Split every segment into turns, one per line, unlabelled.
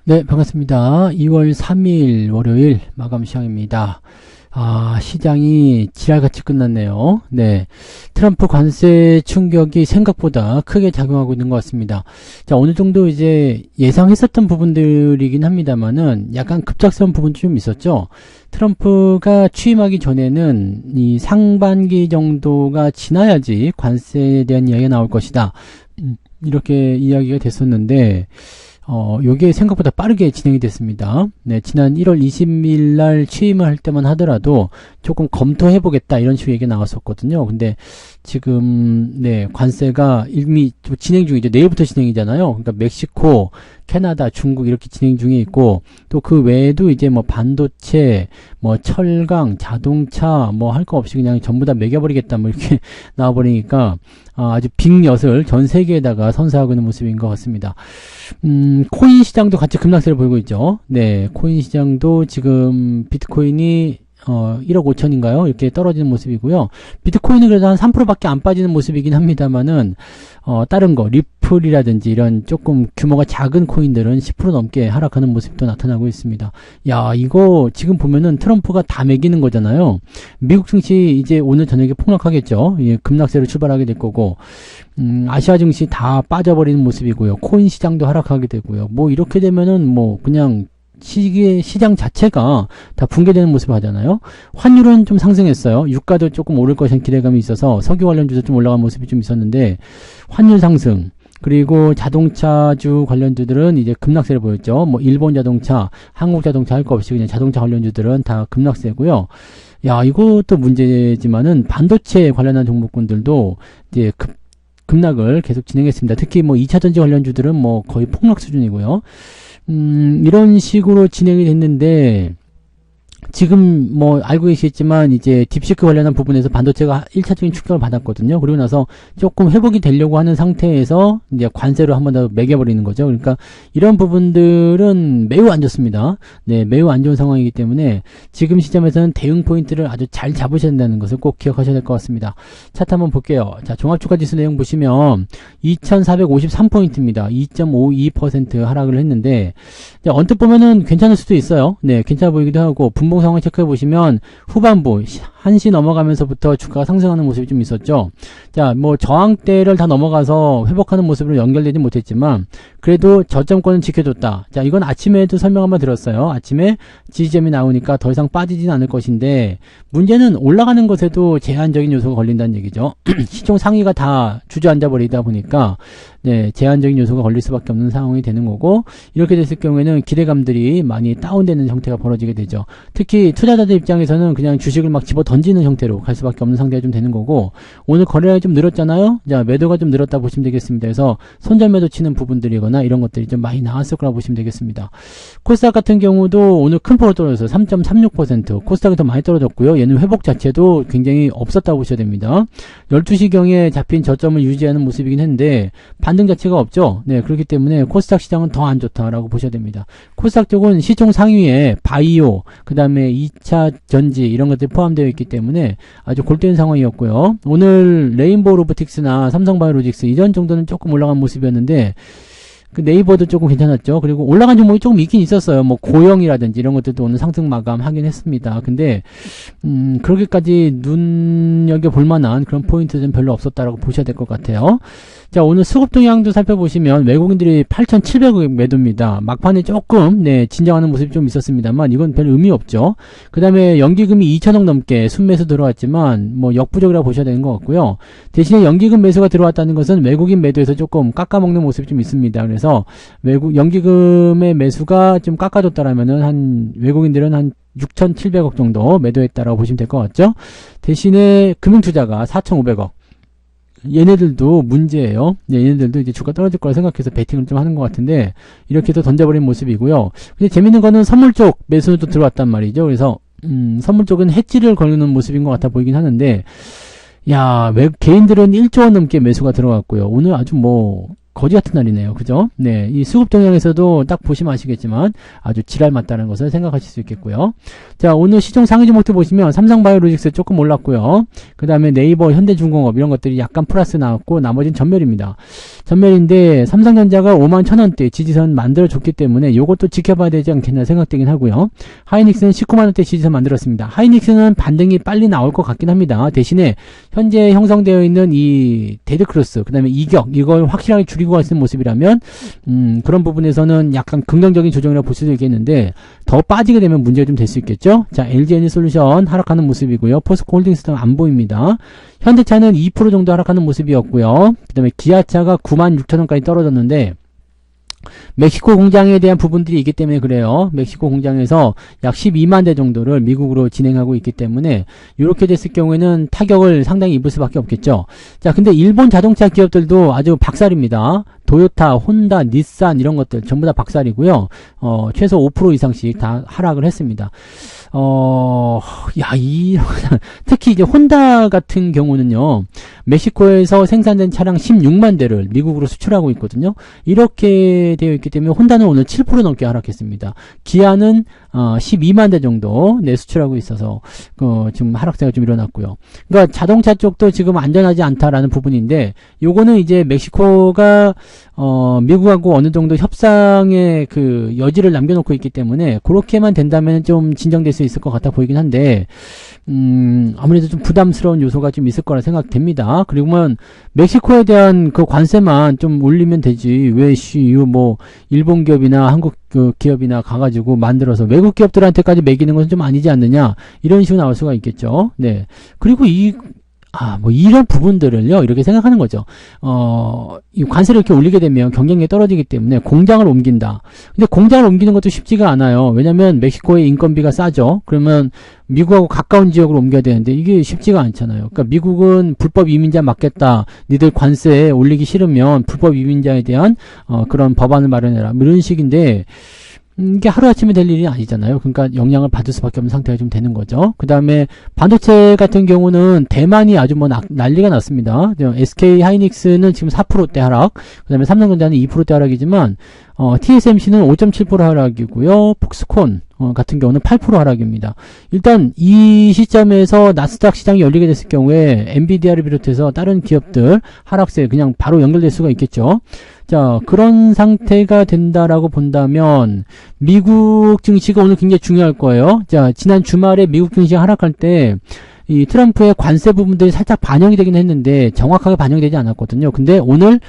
네, 반갑습니다. 2월 3일 월요일 마감 시장입니다. 시장이 지랄같이 끝났네요. 네. 트럼프 관세 충격이 생각보다 크게 작용하고 있는 것 같습니다. 자, 어느 정도 이제 예상했었던 부분들이긴 합니다만은 약간 급작스러운 부분도 좀 있었죠. 트럼프가 취임하기 전에는 이 상반기 정도가 지나야지 관세에 대한 이야기가 나올 것이다. 이렇게 이야기가 됐었는데, 요게 생각보다 빠르게 진행이 됐습니다. 네, 지난 1월 20일 날 취임을 할 때만 하더라도 조금 검토해보겠다 이런 식으로 얘기가 나왔었거든요. 근데 지금, 네, 관세가 이미 진행 중이죠. 내일부터 진행이잖아요. 그러니까 멕시코, 캐나다, 중국 이렇게 진행 중에 있고, 또 그 외에도 이제 뭐 반도체, 뭐 철강, 자동차, 뭐 할 거 없이 그냥 전부 다 매겨버리겠다 뭐 이렇게 나와버리니까, 아주 빅엿을 전 세계에다가 선사하고 있는 모습인 것 같습니다. 코인 시장도 같이 급락세를 보이고 있죠. 네, 코인 시장도 지금 비트코인이 1억 5천인가요? 이렇게 떨어지는 모습이고요. 비트코인은 그래도 한 3%밖에 안 빠지는 모습이긴 합니다만은, 다른 거, 리플이라든지 이런 조금 규모가 작은 코인들은 10% 넘게 하락하는 모습도 나타나고 있습니다. 야, 이거 지금 보면은 트럼프가 다 매기는 거잖아요. 미국 증시 이제 오늘 저녁에 폭락하겠죠. 예, 급락세로 출발하게 될 거고, 아시아 증시 다 빠져버리는 모습이고요. 코인 시장도 하락하게 되고요. 뭐 이렇게 되면은 뭐 그냥 시장 자체가 다 붕괴되는 모습을 하잖아요. 환율은 좀 상승했어요. 유가도 조금 오를 것이라는 기대감이 있어서 석유 관련주도 좀 올라간 모습이 좀 있었는데, 환율 상승, 그리고 자동차주 관련주들은 이제 급락세를 보였죠. 뭐 일본 자동차, 한국 자동차 할 거 없이 그냥 자동차 관련주들은 다 급락세고요. 야, 이것도 문제지만은 반도체 관련한 종목군들도 이제 급락을 계속 진행했습니다. 특히 뭐 2차전지 관련주들은 뭐 거의 폭락 수준이고요. 이런 식으로 진행이 됐는데, 지금 뭐 알고 계시겠지만 이제 딥시크 관련한 부분에서 반도체가 1차적인 충격을 받았거든요. 그리고 나서 조금 회복이 되려고 하는 상태에서 이제 관세로 한 번 더 매겨버리는 거죠. 그러니까 이런 부분들은 매우 안 좋습니다. 네, 매우 안 좋은 상황이기 때문에 지금 시점에서는 대응 포인트를 아주 잘 잡으셔야 된다는 것을 꼭 기억하셔야 될 것 같습니다. 차트 한번 볼게요. 자, 종합주가지수 내용 보시면 2453포인트입니다. 2.52% 하락을 했는데, 언뜻 보면은 괜찮을 수도 있어요. 네, 괜찮아 보이기도 하고, 분봉 상황 체크해 보시면 후반부 1시 넘어가면서부터 주가가 상승하는 모습이 좀 있었죠. 자, 뭐 저항대를 다 넘어가서 회복하는 모습으로 연결되지 못했지만 그래도 저점권은 지켜줬다. 자, 이건 아침에도 설명 한번 드렸어요. 아침에 지지점이 나오니까 더 이상 빠지진 않을 것인데, 문제는 올라가는 것에도 제한적인 요소가 걸린다는 얘기죠. 시총 상위가 다 주저앉아 버리다 보니까 네, 제한적인 요소가 걸릴 수밖에 없는 상황이 되는 거고, 이렇게 됐을 경우에는 기대감들이 많이 다운되는 형태가 벌어지게 되죠. 특히 투자자들 입장에서는 그냥 주식을 막 집어 던지는 형태로 갈 수밖에 없는 상태가 좀 되는 거고, 오늘 거래량이 좀 늘었잖아요. 자, 매도가 좀 늘었다 보시면 되겠습니다. 그래서 손절 매도 치는 부분들이거나 이런 것들이 좀 많이 나왔을 거라고 보시면 되겠습니다. 코스닥 같은 경우도 오늘 큰 폭으로 떨어져서 3.36%, 코스닥이 더 많이 떨어졌고요. 얘는 회복 자체도 굉장히 없었다고 보셔야 됩니다. 12시경에 잡힌 저점을 유지하는 모습이긴 했는데 반등 자체가 없죠. 네, 그렇기 때문에 코스닥 시장은 더 안 좋다라고 보셔야 됩니다. 코스닥 쪽은 시총 상위에 바이오, 그 다음에 2차 전지 이런 것들이 포함되어 있기 때문에 아주 골때리는 상황이었고요. 오늘 레인보우 로보틱스나 삼성바이오로직스 이전 정도는 조금 올라간 모습이었는데, 그 네이버도 조금 괜찮았죠. 그리고 올라간 종목이 조금 있긴 있었어요. 뭐 고영이라든지 이런 것들도 오늘 상승 마감하긴 했습니다. 근데 그렇게까지 눈여겨볼 만한 그런 포인트는 별로 없었다라고 보셔야 될 것 같아요. 자, 오늘 수급 동향도 살펴보시면 외국인들이 8,700억 매도입니다. 막판에 조금 진정하는 모습이 좀 있었습니다만 이건 별 의미 없죠. 그 다음에 연기금이 2천억 넘게 순매수 들어왔지만 뭐 역부족이라고 보셔야 되는 것 같고요. 대신에 연기금 매수가 들어왔다는 것은 외국인 매도에서 조금 깎아먹는 모습이 좀 있습니다. 그래서 연기금의 매수가 좀 깎아줬다라면은 한 외국인들은 한 6,700억 정도 매도했다라고 보시면 될 것 같죠. 대신에 금융투자가 4,500억. 얘네들도 문제예요. 얘네들도 이제 주가 떨어질 거라 생각해서 베팅을 좀 하는 것 같은데 이렇게 해서 던져버린 모습이고요. 근데 재밌는 거는 선물 쪽 매수도 들어왔단 말이죠. 그래서 선물 쪽은 해지를 걸는 모습인 것 같아 보이긴 하는데, 야, 개인들은 1조 원 넘게 매수가 들어갔고요. 오늘 아주 뭐 거지 같은 날이네요. 그죠? 네. 이 수급 동향에서도 딱 보시면 아시겠지만 아주 지랄 맞다는 것을 생각하실 수 있겠고요. 자, 오늘 시총 상위 종목들 보시면 삼성바이오로직스 조금 올랐고요. 그 다음에 네이버, 현대중공업 이런 것들이 약간 플러스 나왔고 나머지는 전멸입니다. 전멸인데 삼성전자가 51,000원대 지지선 만들어줬기 때문에 이것도 지켜봐야 되지 않겠나 생각되긴 하고요. 하이닉스는 19만원대 지지선 만들었습니다. 하이닉스는 반등이 빨리 나올 것 같긴 합니다. 대신에 현재 형성되어 있는 이 데드크로스, 그 다음에 이격, 이걸 확실하게 줄이고 갈 수 있는 모습이라면 그런 부분에서는 약간 긍정적인 조정이라고 볼 수도 있겠는데 더 빠지게 되면 문제가 좀 될 수 있겠죠. 자, LG에너지솔루션 하락하는 모습이고요. 포스코홀딩스는 안 보입니다. 현대차는 2% 정도 하락하는 모습이었고요. 그 다음에 기아차가 96,000원까지 떨어졌는데 멕시코 공장에 대한 부분들이 있기 때문에 그래요. 멕시코 공장에서 약 12만 대 정도를 미국으로 진행하고 있기 때문에 이렇게 됐을 경우에는 타격을 상당히 입을 수밖에 없겠죠. 자, 근데 일본 자동차 기업들도 아주 박살입니다. 도요타, 혼다, 닛산 이런 것들 전부 다 박살이고요. 최소 5% 이상씩 다 하락을 했습니다. 특히 이제 혼다 같은 경우는요, 멕시코에서 생산된 차량 16만 대를 미국으로 수출하고 있거든요. 이렇게 되어 있기 때문에 혼다는 오늘 7% 넘게 하락했습니다. 기아는 12만 대 정도 수출하고 있어서 지금 하락세가 좀 일어났고요. 그러니까 자동차 쪽도 지금 안전하지 않다라는 부분인데 요거는 이제 멕시코가 미국하고 어느 정도 협상의 그 여지를 남겨놓고 있기 때문에 그렇게만 된다면 좀 진정될 수 있을 것 같아 보이긴 한데 아무래도 좀 부담스러운 요소가 좀 있을 거라 생각됩니다. 그리고만 멕시코에 대한 그 관세만 좀 올리면 되지 왜 뭐 일본 기업이나 한국 그 기업이나 가가지고 만들어서 외국 기업들한테까지 매기는 것은 좀 아니지 않느냐 이런 식으로 나올 수가 있겠죠. 네. 그리고 뭐 이런 부분들을요 이렇게 생각하는 거죠. 이 관세를 이렇게 올리게 되면 경쟁력이 떨어지기 때문에 공장을 옮긴다. 근데 공장을 옮기는 것도 쉽지가 않아요. 왜냐면 멕시코의 인건비가 싸죠. 그러면 미국하고 가까운 지역으로 옮겨야 되는데 이게 쉽지가 않잖아요. 그러니까 미국은 불법 이민자 막겠다. 니들 관세 올리기 싫으면 불법 이민자에 대한 그런 법안을 마련해라. 뭐 이런 식인데 이게 하루아침에 될 일이 아니잖아요. 그러니까 영향을 받을 수밖에 없는 상태가 좀 되는 거죠. 그 다음에 반도체 같은 경우는 대만이 아주 뭐 난리가 났습니다. SK 하이닉스는 지금 4%대 하락, 그 다음에 삼성전자는 2%대 하락이지만 TSMC는 5.7% 하락이고요. 폭스콘 같은 경우는 8% 하락입니다. 일단 이 시점에서 나스닥 시장이 열리게 됐을 경우에 엔비디아를 비롯해서 다른 기업들 하락세 그냥 바로 연결될 수가 있겠죠. 자, 그런 상태가 된다라고 본다면 미국 증시가 오늘 굉장히 중요할 거예요. 자, 지난 주말에 미국 증시가 하락할 때 이 트럼프의 관세 부분들이 살짝 반영이 되긴 했는데 정확하게 반영이 되지 않았거든요. 근데 오늘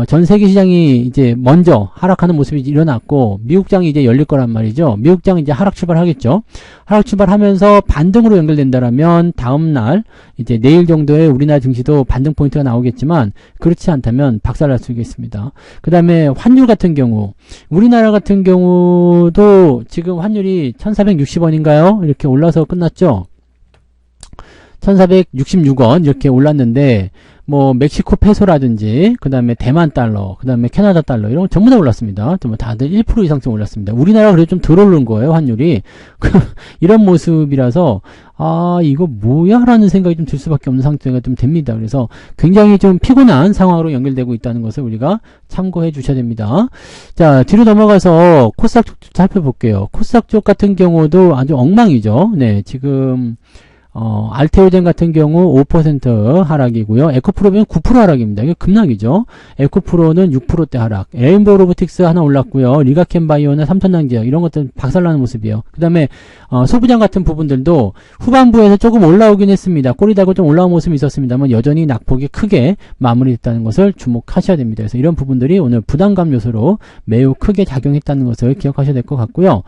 전 세계 시장이 이제 먼저 하락하는 모습이 일어났고 미국장이 이제 열릴 거란 말이죠. 미국장이 이제 하락 출발하겠죠. 하락 출발하면서 반등으로 연결된다라면 다음 날 이제 내일 정도에 우리나라 증시도 반등 포인트가 나오겠지만 그렇지 않다면 박살날 수 있겠습니다. 그 다음에 환율 같은 경우 우리나라 같은 경우도 지금 환율이 1460원인가요? 이렇게 올라서 끝났죠. 1466원 이렇게 올랐는데 뭐 멕시코 페소라든지 그 다음에 대만 달러 그 다음에 캐나다 달러 이런 거 전부 다 올랐습니다. 다들 1% 이상씩 올랐습니다. 우리나라가 그래도 좀 덜 오른 거예요 환율이. 이런 모습이라서 이거 뭐야 라는 생각이 좀 들 수밖에 없는 상태가 좀 됩니다. 그래서 굉장히 좀 피곤한 상황으로 연결되고 있다는 것을 우리가 참고해 주셔야 됩니다. 자, 뒤로 넘어가서 코스닥 쪽 살펴볼게요. 코스닥 쪽 같은 경우도 아주 엉망이죠. 네, 지금 알테오젠 같은 경우 5% 하락이고요. 에코프로는 9% 하락입니다. 이게 급락이죠. 에코프로는 6%대 하락. 레인보우 로보틱스 하나 올랐고요. 리가켄바이오나 삼천당제약 이런 것들 박살나는 모습이에요. 그 다음에 소부장 같은 부분들도 후반부에서 조금 올라오긴 했습니다. 꼬리 달고 좀 올라온 모습이 있었습니다만 여전히 낙폭이 크게 마무리됐다는 것을 주목하셔야 됩니다. 그래서 이런 부분들이 오늘 부담감 요소로 매우 크게 작용했다는 것을 기억하셔야 될 것 같고요.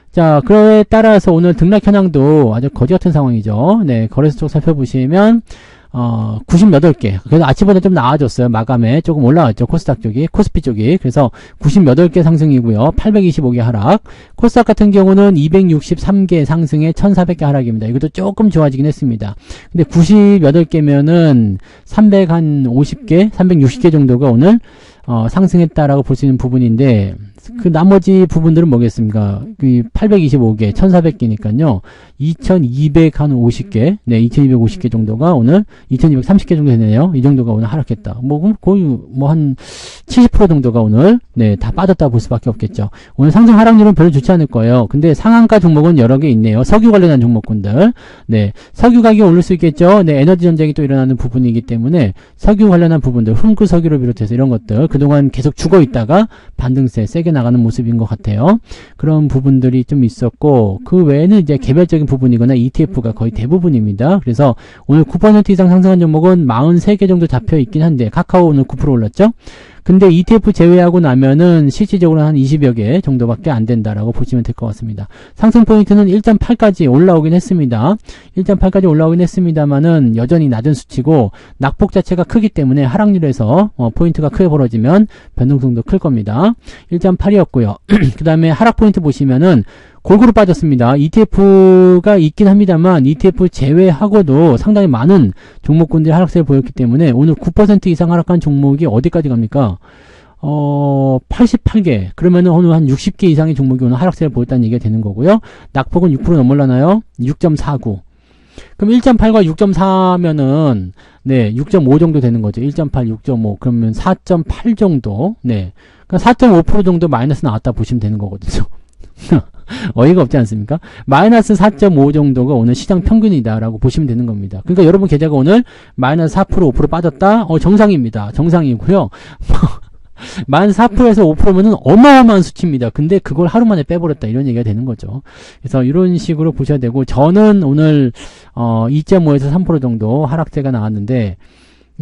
자, 그에 따라서 오늘 등락 현황도 아주 거지 같은 상황이죠. 네, 거래소 쪽 살펴보시면 98개. 그래서 아침보다 좀 나아졌어요. 마감에 조금 올라왔죠. 코스닥 쪽이, 코스피 쪽이. 그래서 98개 상승이고요. 825개 하락. 코스닥 같은 경우는 263개 상승에 1400개 하락입니다. 이것도 조금 좋아지긴 했습니다. 근데 98개면은 350개, 360개 정도가 오늘 상승했다라고 볼 수 있는 부분인데 그 나머지 부분들은 뭐겠습니까? 그 825개, 1400개니까요. 2250개, 네, 2250개 정도가 오늘 2230개 정도 되네요. 이 정도가 오늘 하락했다. 뭐, 거의 뭐 한 70% 정도가 오늘, 네, 다 빠졌다 볼 수밖에 없겠죠. 오늘 상승 하락률은 별로 좋지 않을 거예요. 근데 상한가 종목은 여러 개 있네요. 석유 관련한 종목군들. 네, 석유 가격이 오를 수 있겠죠. 네, 에너지 전쟁이 또 일어나는 부분이기 때문에 석유 관련한 부분들, 흠크 석유를 비롯해서 이런 것들 그동안 계속 죽어 있다가 반등세 세게 나가는 모습인 것 같아요. 그런 부분들이 좀 있었고, 그 외에는 이제 개별적인 부분이거나 ETF가 거의 대부분입니다. 그래서 오늘 9% 이상 상승한 종목은 43개 정도 잡혀 있긴 한데, 카카오 오늘 9% 올랐죠? 근데 ETF 제외하고 나면은 실질적으로 한 20여 개 정도밖에 안 된다라고 보시면 될 것 같습니다. 상승 포인트는 1.8까지 올라오긴 했습니다. 1.8까지 올라오긴 했습니다만은 여전히 낮은 수치고, 낙폭 자체가 크기 때문에 하락률에서 포인트가 크게 벌어지면 변동성도 클 겁니다. 1.8이었고요. 그 다음에 하락 포인트 보시면은 골고루 빠졌습니다. ETF가 있긴 합니다만 ETF 제외하고도 상당히 많은 종목군들이 하락세를 보였기 때문에 오늘 9% 이상 하락한 종목이 어디까지 갑니까? 88개. 그러면은 오늘 한 60개 이상의 종목이 오늘 하락세를 보였다는 얘기가 되는 거고요. 낙폭은 6% 넘을라나요? 6.49. 그럼 1.8과 6.4면은 네, 6.5 정도 되는 거죠. 1.8, 6.5. 그러면 4.8 정도. 네. 그러니까 4.5% 정도 마이너스 나왔다 보시면 되는 거거든요. 어이가 없지 않습니까? 마이너스 4.5 정도가 오늘 시장 평균이다라고 보시면 되는 겁니다. 그러니까 여러분 계좌가 오늘 마이너스 4%, 5% 빠졌다? 정상입니다. 정상이고요. 마이너스 4%에서 5%면은 어마어마한 수치입니다. 근데 그걸 하루 만에 빼버렸다. 이런 얘기가 되는 거죠. 그래서 이런 식으로 보셔야 되고, 저는 오늘, 2.5에서 3% 정도 하락세가 나왔는데,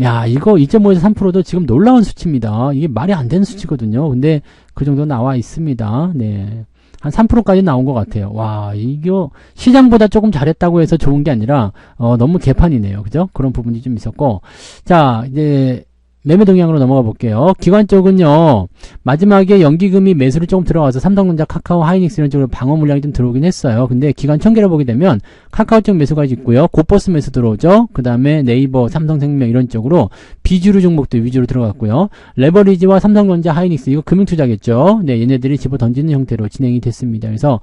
야, 이거 2.5에서 3%도 지금 놀라운 수치입니다. 이게 말이 안 되는 수치거든요. 근데 그 정도 나와 있습니다. 네. 한 3%까지 나온 것 같아요. 와, 이거 시장보다 조금 잘했다고 해서 좋은 게 아니라 너무 개판이네요. 그죠? 그런 부분이 좀 있었고, 자, 이제 매매 동향으로 넘어가 볼게요. 기관 쪽은요, 마지막에 연기금이 매수를 조금 들어와서 삼성전자, 카카오, 하이닉스 이런 쪽으로 방어 물량이 좀 들어오긴 했어요. 근데 기관 총계를 보게 되면 카카오 쪽 매수가 있고요. 고버스 매수 들어오죠. 그 다음에 네이버, 삼성생명 이런 쪽으로 비주류 종목들 위주로 들어갔고요. 레버리지와 삼성전자, 하이닉스 이거 금융투자겠죠. 네, 얘네들이 집어 던지는 형태로 진행이 됐습니다. 그래서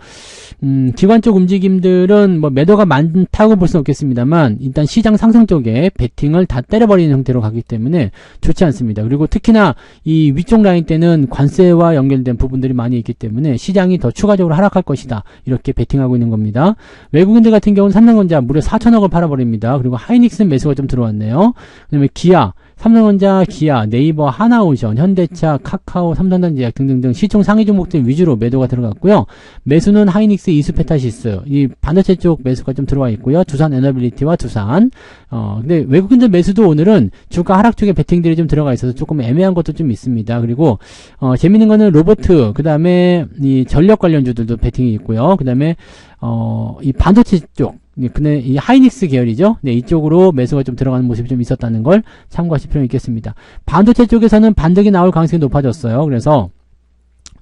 기관 쪽 움직임들은 뭐 매도가 많다고 볼 수는 없겠습니다만 일단 시장 상승 쪽에 베팅을 다 때려버리는 형태로 가기 때문에 좋지 않습니다. 그리고 특히나 이 위쪽 라인 때는 관세와 연결된 부분들이 많이 있기 때문에 시장이 더 추가적으로 하락할 것이다. 이렇게 베팅하고 있는 겁니다. 외국인들 같은 경우는 삼성전자 무려 4천억을 팔아버립니다. 그리고 하이닉스 매수가 좀 들어왔네요. 그 다음에 기아, 삼성전자, 기아, 네이버, 하나오션, 현대차, 카카오, 삼성전자제약 등등등 시총 상위 종목들 위주로 매도가 들어갔고요. 매수는 하이닉스, 이수페타시스, 이 반도체 쪽 매수가 좀 들어와 있고요. 두산 에너빌리티와 두산. 근데 외국인들 매수도 오늘은 주가 하락 쪽에 베팅들이 좀 들어가 있어서 조금 애매한 것도 좀 있습니다. 그리고 재밌는 거는 로보트, 그 다음에 이 전력 관련주들도 베팅이 있고요. 그 다음에 이 반도체 쪽, 근데 이 하이닉스 계열이죠. 네, 이쪽으로 매수가 좀 들어가는 모습이 좀 있었다는 걸 참고하실 필요가 있겠습니다. 반도체 쪽에서는 반등이 나올 가능성이 높아졌어요. 그래서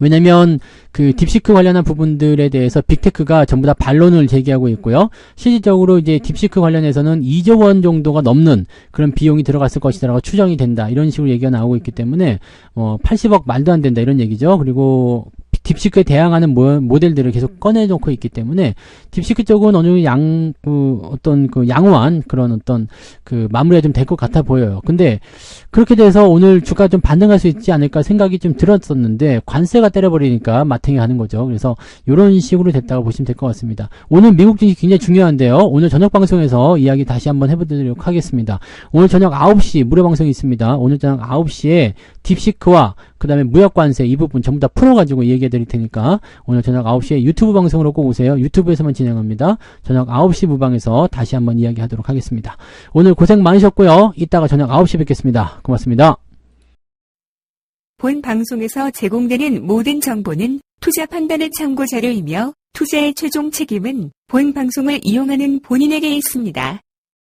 왜냐면 그 딥시크 관련한 부분들에 대해서 빅테크가 전부 다 반론을 제기하고 있고요. 실질적으로 이제 딥시크 관련해서는 2조 원 정도가 넘는 그런 비용이 들어갔을 것이다라고 추정이 된다. 이런 식으로 얘기가 나오고 있기 때문에 80억 말도 안 된다 이런 얘기죠. 그리고 딥시크에 대항하는 모델들을 계속 꺼내놓고 있기 때문에 딥시크 쪽은 어느 양호한 그런 마무리가 좀 될 것 같아 보여요. 근데 그렇게 돼서 오늘 주가 좀 반등할 수 있지 않을까 생각이 좀 들었었는데 관세가 때려버리니까 마탱이 하는 거죠. 그래서 이런 식으로 됐다고 보시면 될 것 같습니다. 오늘 미국 증시 굉장히 중요한데요. 오늘 저녁 방송에서 이야기 다시 한번 해보도록 하겠습니다. 오늘 저녁 9시 무료 방송이 있습니다. 오늘 저녁 9시에 딥시크와 그 다음에 무역관세 이 부분 전부 다 풀어가지고 얘기해 드릴 테니까 오늘 저녁 9시에 유튜브 방송으로 꼭 오세요. 유튜브에서만 진행합니다. 저녁 9시 무방에서 다시 한번 이야기하도록 하겠습니다. 오늘 고생 많으셨고요. 이따가 저녁 9시 뵙겠습니다. 고맙습니다.
본 방송에서 제공되는 모든 정보는 투자 판단의 참고 자료이며 투자의 최종 책임은 본 방송을 이용하는 본인에게 있습니다.